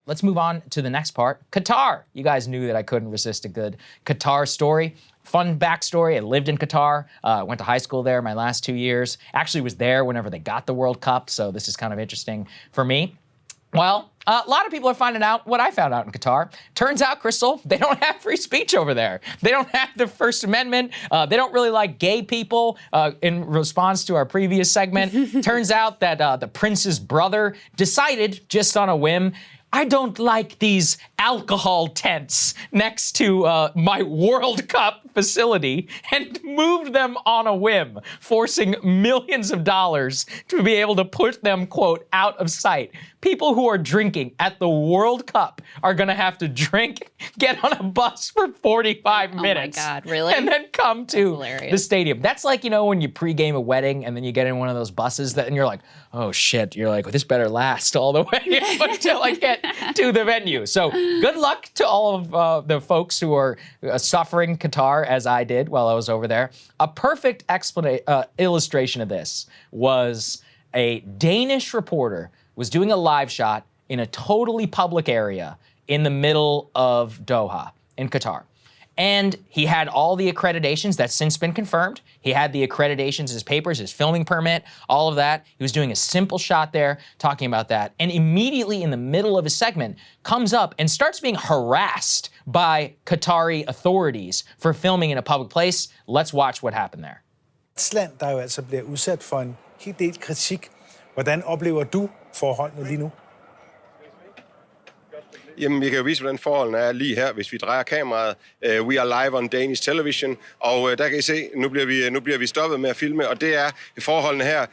let's move on to the next part. Qatar. You guys knew that I couldn't resist a good Qatar story. Fun backstory, I lived in Qatar, went to high school there my last 2 years. Actually was there whenever they got the World Cup, so this is kind of interesting for me. Well, a lot of people are finding out what I found out in Qatar. Turns out, Krystal, they don't have free speech over there. They don't have the First Amendment. They don't really like gay people in response to our previous segment. Turns out that the prince's brother decided just on a whim, I don't like these alcohol tents next to my World Cup facility, and moved them on a whim, forcing millions of dollars to be able to put them, quote, out of sight. People who are drinking at the World Cup are gonna have to drink, get on a bus for 45 minutes. Oh my God, really? And then come to the stadium. That's like, you know, when you pregame a wedding and then you get in one of those buses and you're like, oh shit, you're like, well, this better last all the way until I get to the venue. So good luck to all of the folks who are suffering Qatar as I did while I was over there. A perfect illustration of this was a Danish reporter was doing a live shot in a totally public area in the middle of Doha in Qatar. And he had all the accreditations that's since been confirmed. He had the accreditations, his papers, his filming permit, all of that. He was doing a simple shot there, talking about that. And immediately in the middle of his segment, comes up and starts being harassed by Qatari authorities for filming in a public place. Let's watch what happened there. Land, der jo altså bliver udsat for en hel del kritik. Hvordan oplever du forholdene lige nu? Jamen, vi kan jo vise, hvordan forholdene er lige her, hvis vi drejer kameraet. We are live on Danish television, og der kan I se, nu bliver vi stoppet med at filme, og det er forholdene her.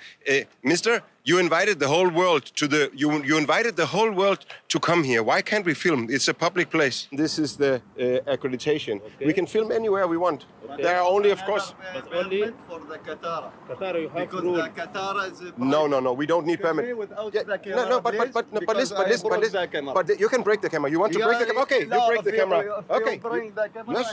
Mister, you invited the whole world to you invited the whole world to come here. Why can't we film? It's a public place. This is the accreditation. Okay. We can film anywhere we want. Okay. There are only, of course, only for the Qatar. Qatar, you have because the Qatar is no. We don't need permit. But you can break the camera. You want to break the camera? Okay, you break the camera. Okay. Yes.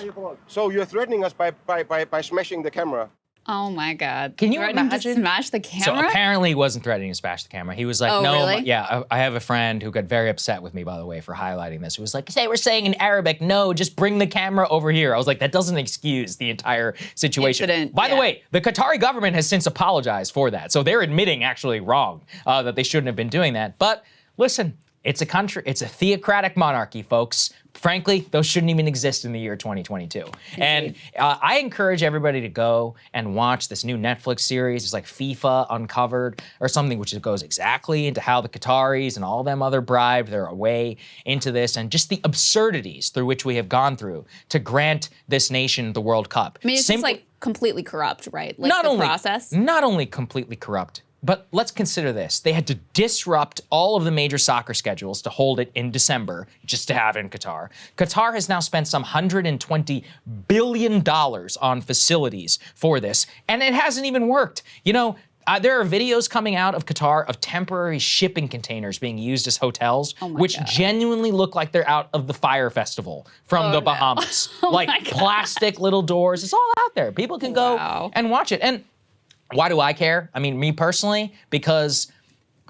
So you're threatening us by smashing the camera. Oh my God. Can you imagine? To smash the camera? So apparently he wasn't threatening to smash the camera. He was like, oh, no, really? Yeah, I have a friend who got very upset with me, by the way, for highlighting this. Who was like, they were saying in Arabic, no, just bring the camera over here. I was like, that doesn't excuse the entire situation. Incident, by the way, the Qatari government has since apologized for that. So they're admitting actually wrong, that they shouldn't have been doing that. But listen, it's a country, it's a theocratic monarchy, folks. Frankly, those shouldn't even exist in the year 2022. And I encourage everybody to go and watch this new Netflix series. It's like FIFA Uncovered or something, which goes exactly into how the Qataris and all them other bribed their way into this, and just the absurdities through which we have gone through to grant this nation the World Cup. I mean, it's just like completely corrupt, right? Like process. Not only completely corrupt, but let's consider this. They had to disrupt all of the major soccer schedules to hold it in December just to have it in Qatar. Qatar has now spent some $120 billion on facilities for this, and it hasn't even worked. You know, there are videos coming out of Qatar of temporary shipping containers being used as hotels, which genuinely look like they're out of the Fire Festival from the Bahamas. Like plastic little doors. It's all out there. People can go and watch it. And why do I care? I mean, me personally, because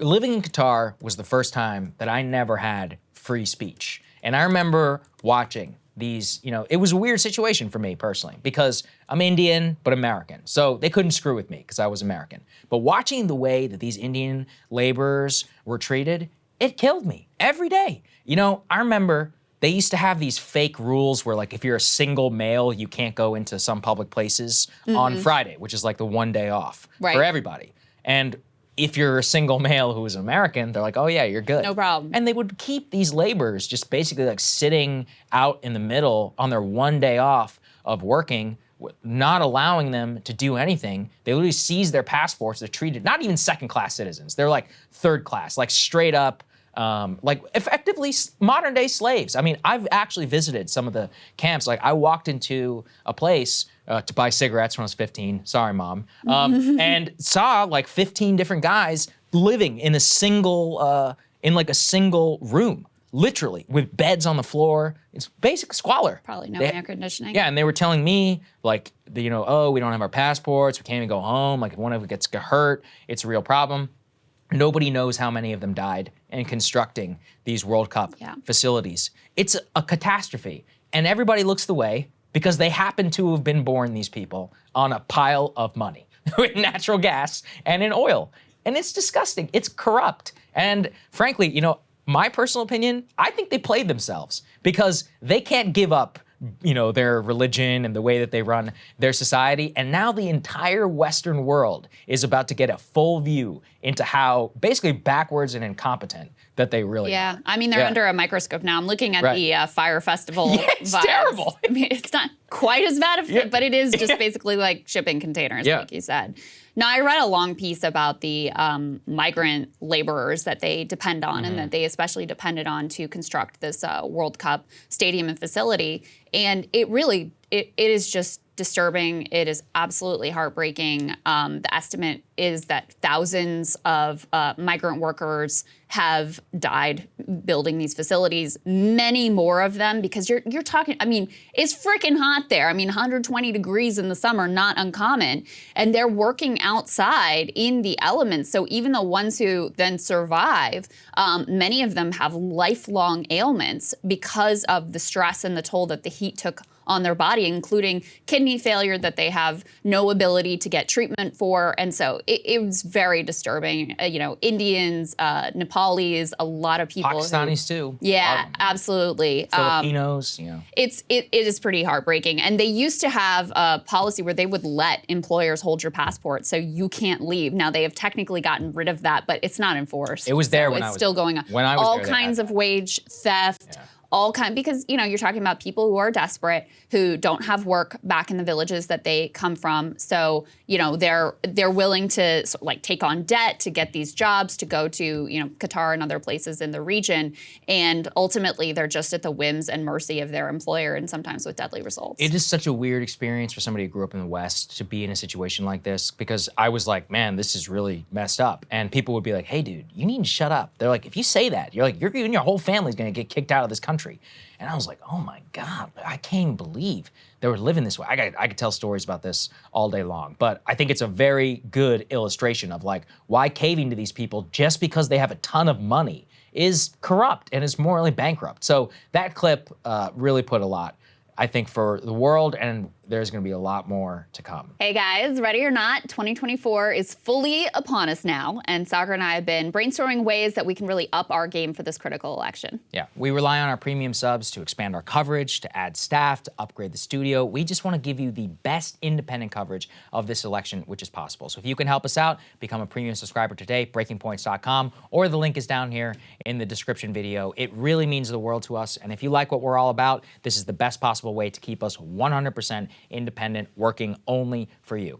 living in Qatar was the first time that I never had free speech. And I remember watching these, you know, it was a weird situation for me personally because I'm Indian, but American. So they couldn't screw with me because I was American. But watching the way that these Indian laborers were treated, it killed me every day. You know, I remember they used to have these fake rules where, like, if you're a single male, you can't go into some public places on Friday, which is like the one day off for everybody. And if you're a single male who is American, they're like, oh yeah, you're good. No problem. And they would keep these laborers just basically like sitting out in the middle on their one day off of working, not allowing them to do anything. They literally seize their passports. They're treated, not even second-class citizens. They're like third class, like straight up, like effectively modern day slaves. I mean, I've actually visited some of the camps. Like I walked into a place to buy cigarettes when I was 15, sorry mom, and saw like 15 different guys living in a single, in like a single room, literally with beds on the floor. It's basic squalor. Probably no air conditioning. Yeah, and they were telling me like, you know, oh, we don't have our passports, we can't even go home. Like if one of us gets hurt, it's a real problem. Nobody knows how many of them died in constructing these World Cup facilities. It's a catastrophe. And everybody looks the way because they happen to have been born, these people, on a pile of money with natural gas and in oil. And it's disgusting. It's corrupt. And frankly, you know, my personal opinion, I think they played themselves because they can't give up, you know, their religion and the way that they run their society. And now the entire Western world is about to get a full view into how basically backwards and incompetent that they really are. I mean, they're under a microscope now. I'm looking at the Fire Festival it's vibes. terrible. I mean, it's not quite as bad, but it is just basically like shipping containers, like you said. Now, I read a long piece about the migrant laborers that they depend on and that they especially depended on to construct this World Cup stadium and facility. And it really, it is just disturbing. It is absolutely heartbreaking. The estimate is that thousands of migrant workers have died building these facilities, many more of them, because you're talking, I mean, it's freaking hot there. I mean, 120 degrees in the summer, not uncommon. And they're working outside in the elements. So even the ones who then survive, many of them have lifelong ailments because of the stress and the toll that the heat took on their body, including kidney failure that they have no ability to get treatment for. And so it was very disturbing. You know, Indians, Nepalis, a lot of people. Pakistanis too. Yeah, absolutely. Filipinos, you know. It is pretty heartbreaking. And they used to have a policy where they would let employers hold your passport so you can't leave. Now they have technically gotten rid of that, but it's not enforced. It was there when I was. It's still going on. When I was all there, kinds of wage theft. Because, you know, you're talking about people who are desperate, who don't have work back in the villages that they come from. So, you know, they're willing to sort of like take on debt to get these jobs, to go to, you know, Qatar and other places in the region. And ultimately, they're just at the whims and mercy of their employer, and sometimes with deadly results. It is such a weird experience for somebody who grew up in the West to be in a situation like this, because I was like, man, this is really messed up. And people would be like, hey, dude, you need to shut up. They're like, if you say that, you're like, you and your whole family's gonna get kicked out of this country. And I was like, oh my God, I can't even believe they were living this way. I could tell stories about this all day long, but I think it's a very good illustration of like why caving to these people just because they have a ton of money is corrupt and is morally bankrupt. So that clip really put a lot, I think, for the world, and there's gonna be a lot more to come. Hey guys, ready or not, 2024 is fully upon us now, and Saagar and I have been brainstorming ways that we can really up our game for this critical election. Yeah, we rely on our premium subs to expand our coverage, to add staff, to upgrade the studio. We just wanna give you the best independent coverage of this election, which is possible. So if you can help us out, become a premium subscriber today, breakingpoints.com, or the link is down here in the description video. It really means the world to us, and if you like what we're all about, this is the best possible way to keep us 100% independent, working only for you.